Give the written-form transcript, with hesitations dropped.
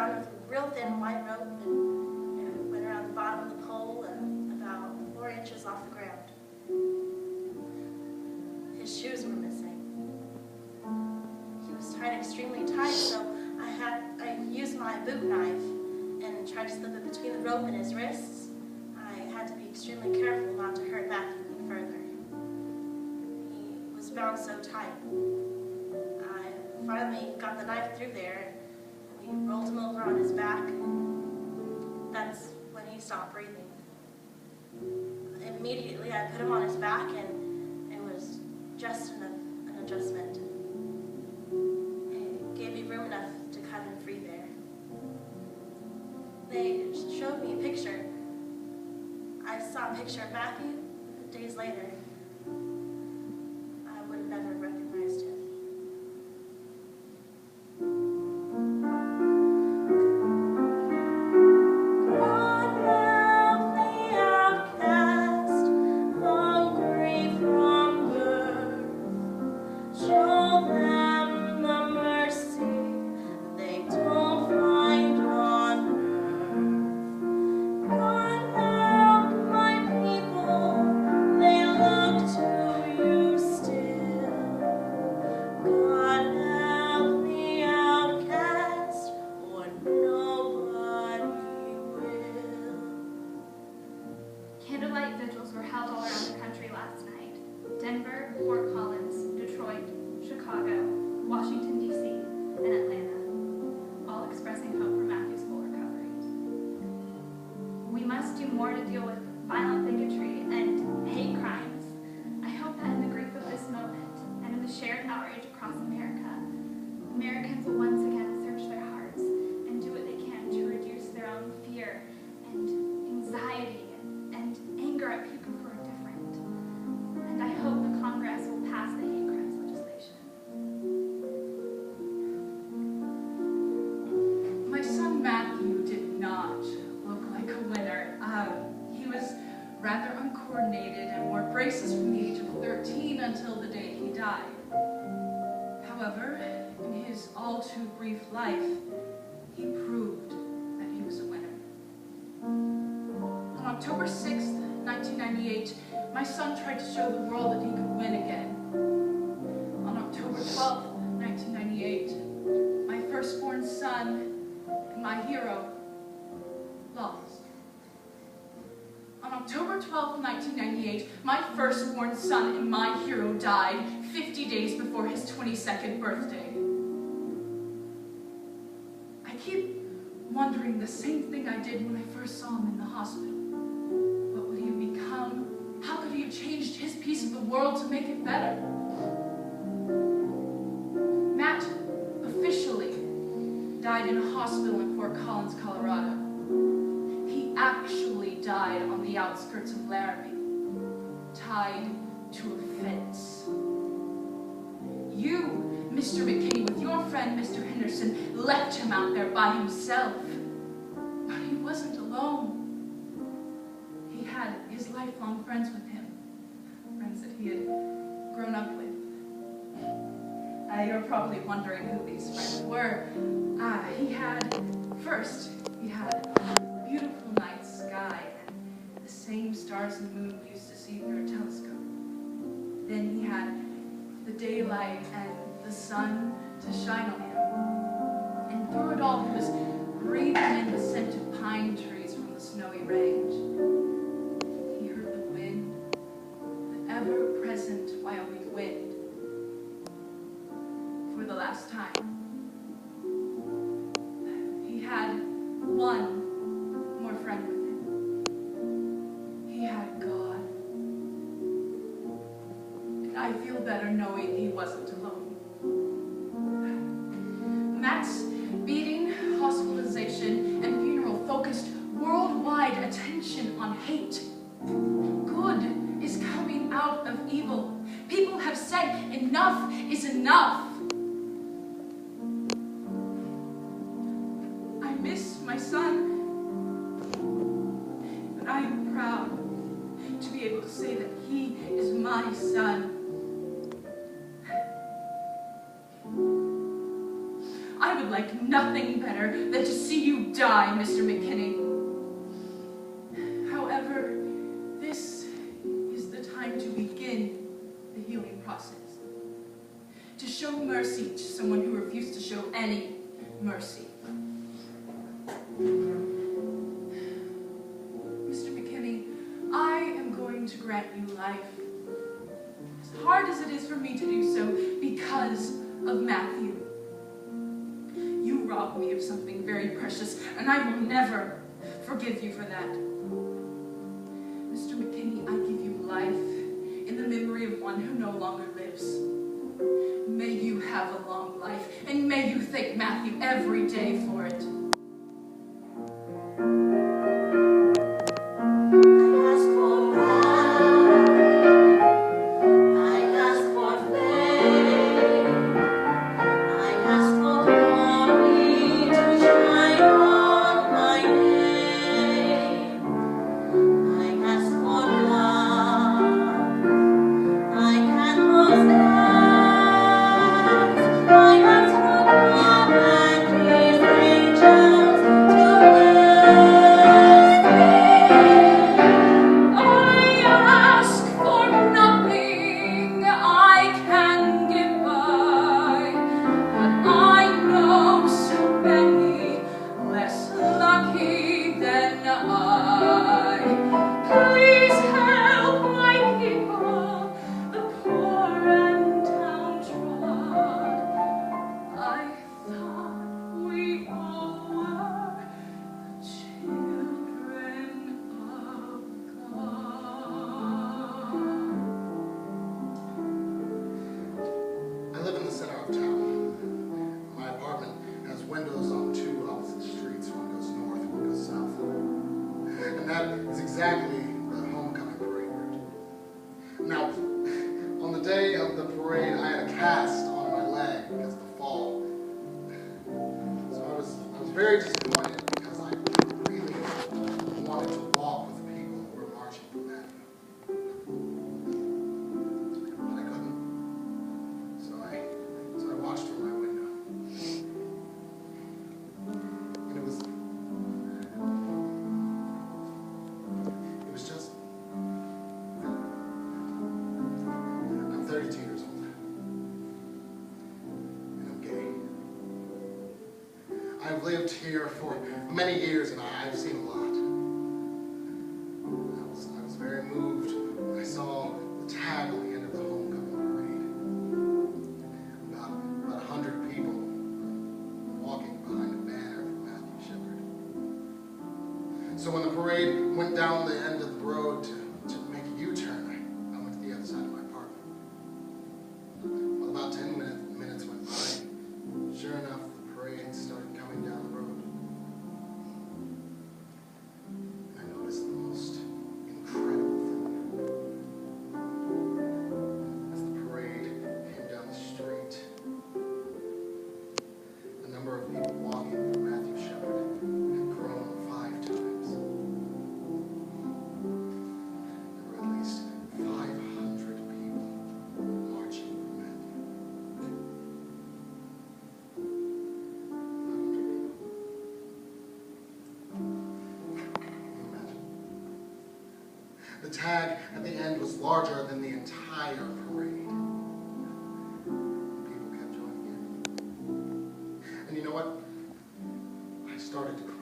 bound with a real thin white rope and it went around the bottom of the pole and about 4 inches off the ground. His shoes were missing. He was tied extremely tight, so I used my boot knife and tried to slip it between the rope and his wrists. I had to be extremely careful not to hurt Matthew any further. He was bound so tight. I finally got the knife through there. We rolled him over on his back. That's when he stopped breathing. Immediately, I put him on his back, and it was just an adjustment. It gave me room enough to cut him free there. They showed me a picture. I saw a picture of Matthew days later. I would have never recognized him. God help the outcast, hungry from birth. Show them the mercy they don't find on earth. God help my people, they look to you still. God help the outcast, or nobody will. Candlelight vigils were held all around the country last night. Denver, Fort Collins, Detroit, Chicago, Washington, D.C., and Atlanta, all expressing hope for Matthew's full recovery. We must do more to deal with violent bigotry and hate crimes. I hope that in the grief of this moment and in the shared outrage across America, Americans will once again search their hearts and do what they can to reduce their own fear and anxiety and anger at people who are different. And I hope the Congress will pass the hate crimes legislation. My son Matthew did not look like a winner. He was rather uncoordinated and wore braces from the age of 13 until the day he died. However, in his all too brief life, he proved that he was a winner. On October 6th, 1998, my son tried to show the world that he could win again. On October 12th, 1998, my firstborn son and my hero lost. On October 12th, 1998, my firstborn son and my hero died 50 days before his 22nd birthday. I keep wondering the same thing I did when I first saw him in the hospital. What would he have become? How could he have changed his piece of the world to make it better? Matt officially died in a hospital in Fort Collins, Colorado. He actually died on the outskirts of Laramie, tied to a fence. You, Mr. McKinney, with your friend Mr. Henderson, left him out there by himself. But he wasn't alone. He had his lifelong friends with him, friends that he had grown up with. You're probably wondering who these friends were. He had a beautiful night sky and the same stars and moon we used to see through a telescope. Then he had the daylight and the sun to shine on him. And through it all, he was breathing in the scent of pine trees from the snowy range. He heard the wind, the ever-present Wyoming wind, for the last time. He had one more friend with him. He had God. And I feel better knowing he wasn't alone. Matt's beating, hospitalization, and funeral focused worldwide attention on hate. Good is coming out of evil. People have said enough is enough. I miss my son, but I am proud to be able to say that he is my son. I would like like nothing better than to see you die, Mr. McGinley. However, this is the time to begin the healing process. To show mercy to someone who refused to show any mercy. Mr. McGinley, I am going to grant you life. As hard as it is for me to do so, because of Matthew. You robbed me of something very precious, and I will never forgive you for that. Mr. McGinley, I give you life in the memory of one who no longer lives. May you have a long life, and may you thank Matthew every day for it. I've lived here for many years and I've seen a lot. I was very moved when I saw the tag on the end of the homecoming parade. About 100 people walking behind a banner for Matthew Shepard. So when the parade went down the end of the road to make a U-turn, I went to the other side of my apartment. Well, about 10 minutes went by. Sure enough, the parade started coming down the road. I noticed the most incredible thing. As the parade came down the street, the number of people walking for Matthew Shepard had grown 5 times. There were at least 500 people marching for Matthew. 500 people. Can you imagine? The tag at the end was larger than the entire parade. People kept joining in. And you know what? I started to cry.